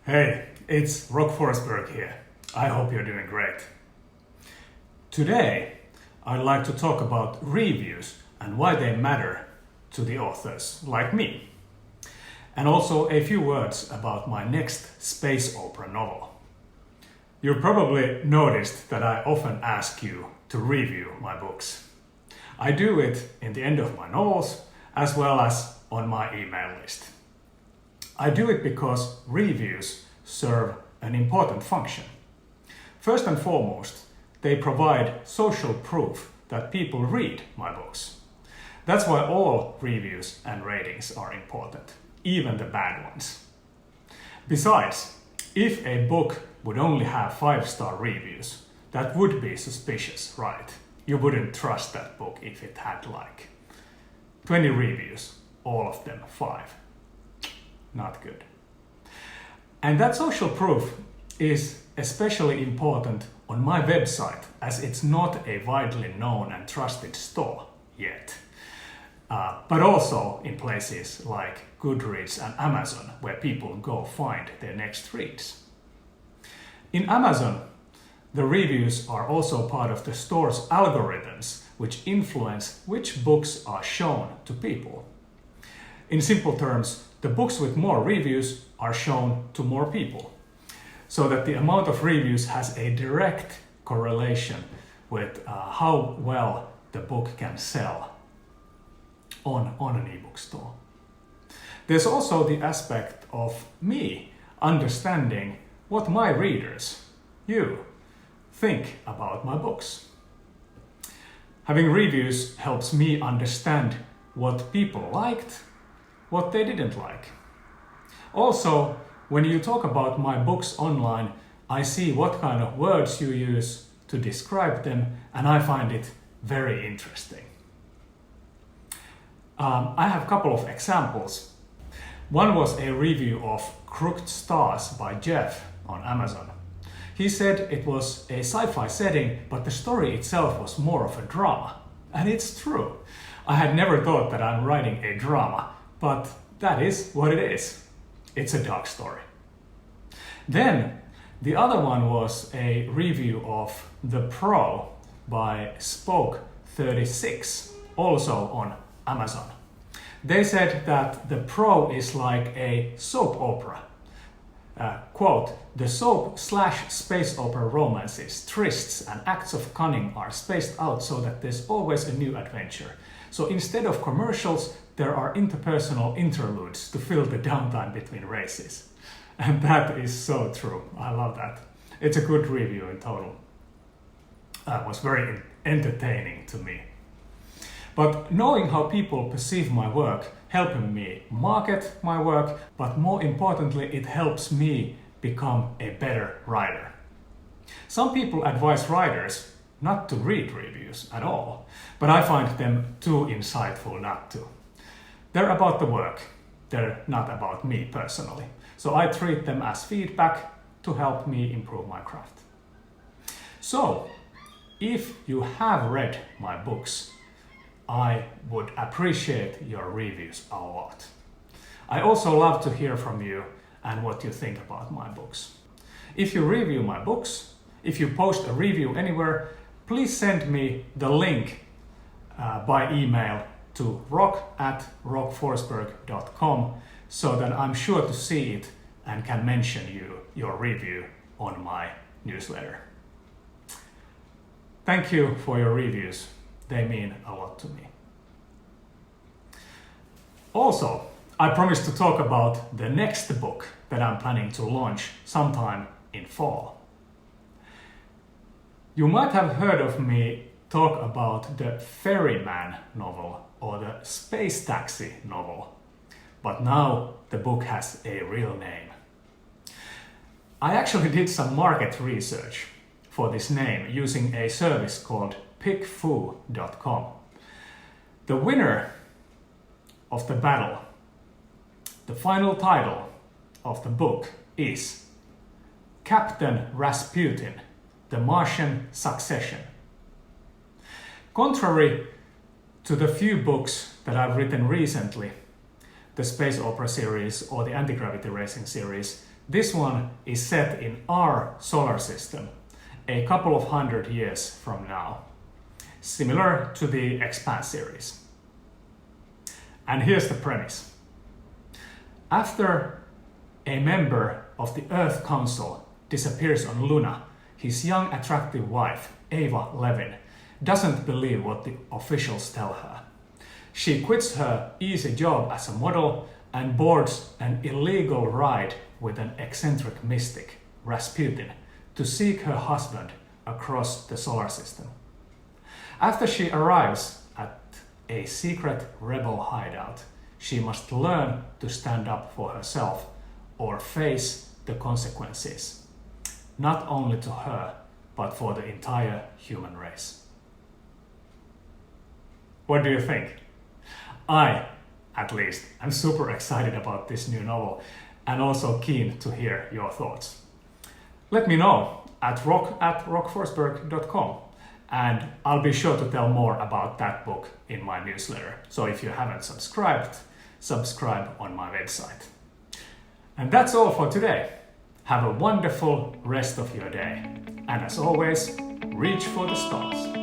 Hey, it's Forsberg here. I hope you're doing great. Today, I'd like to talk about reviews and why they matter to the authors like me. And also a few words about my next space opera novel. You've probably noticed that I often ask you to review my books. I do it in the end of my novels as well as on my email list. I do it because reviews serve an important function. First and foremost, they provide social proof that people read my books. That's why all reviews and ratings are important, even the bad ones. Besides, if a book would only have 5-star reviews, that would be suspicious, right? You wouldn't trust that book if it had 20 reviews, all of them 5. Not good. And that social proof is especially important on my website, as it's not a widely known and trusted store yet. But also in places like Goodreads and Amazon, where people go find their next reads. In Amazon, the reviews are also part of the store's algorithms, which influence which books are shown to people. In simple terms, the books with more reviews are shown to more people, so that the amount of reviews has a direct correlation with how well the book can sell on an ebook store. There's also the aspect of me understanding what my readers, you, think about my books. Having reviews helps me understand what people liked, what they didn't like. Also, when you talk about my books online, I see what kind of words you use to describe them, and I find it very interesting. I have a couple of examples. One was a review of Crooked Stars by Jeff on Amazon. He said it was a sci-fi setting, but the story itself was more of a drama. And it's true. I had never thought that I'm writing a drama, but that is what it is. It's a dark story. Then, the other one was a review of The Pro by Spoke36, also on Amazon. They said that The Pro is like a soap opera. Quote, the soap/space opera romances, trysts and acts of cunning are spaced out so that there's always a new adventure. So instead of commercials, there are interpersonal interludes to fill the downtime between races. And that is so true. I love that. It's a good review in total. It was very entertaining to me. But knowing how people perceive my work helping me market my work, but more importantly, it helps me become a better writer. Some people advise writers not to read reviews at all, but I find them too insightful not to. They're about the work, they're not about me personally. So I treat them as feedback to help me improve my craft. So, if you have read my books, I would appreciate your reviews a lot. I also love to hear from you and what you think about my books. If you review my books, if you post a review anywhere, please send me the link by email to rock@rockforsberg.com so that I'm sure to see it and can mention your review on my newsletter. Thank you for your reviews. They mean a lot to me. Also, I promised to talk about the next book that I'm planning to launch sometime in fall. You might have heard of me talk about the Ferryman novel or the Space Taxi novel, but now the book has a real name. I actually did some market research for this name using a service called pickfoo.com. The winner of the battle, the final title of the book is Captain Rasputin, The Martian Succession. Contrary to the few books that I've written recently, the space opera series or the anti-gravity racing series, This one is set in our solar system, a couple of 100 years from now, similar to the Expanse series. And here's the premise. After a member of the Earth Council disappears on Luna, his young attractive wife, Ava Levin, doesn't believe what the officials tell her. She quits her easy job as a model and boards an illegal ride with an eccentric mystic, Rasputin, to seek her husband across the solar system. After she arrives at a secret rebel hideout, she must learn to stand up for herself or face the consequences, not only to her, but for the entire human race. What do you think? I, at least, am super excited about this new novel and also keen to hear your thoughts. Let me know at rock@rockforsberg.com, and I'll be sure to tell more about that book in my newsletter. So if you haven't subscribed, subscribe on my website. And that's all for today. Have a wonderful rest of your day. And as always, reach for the stars.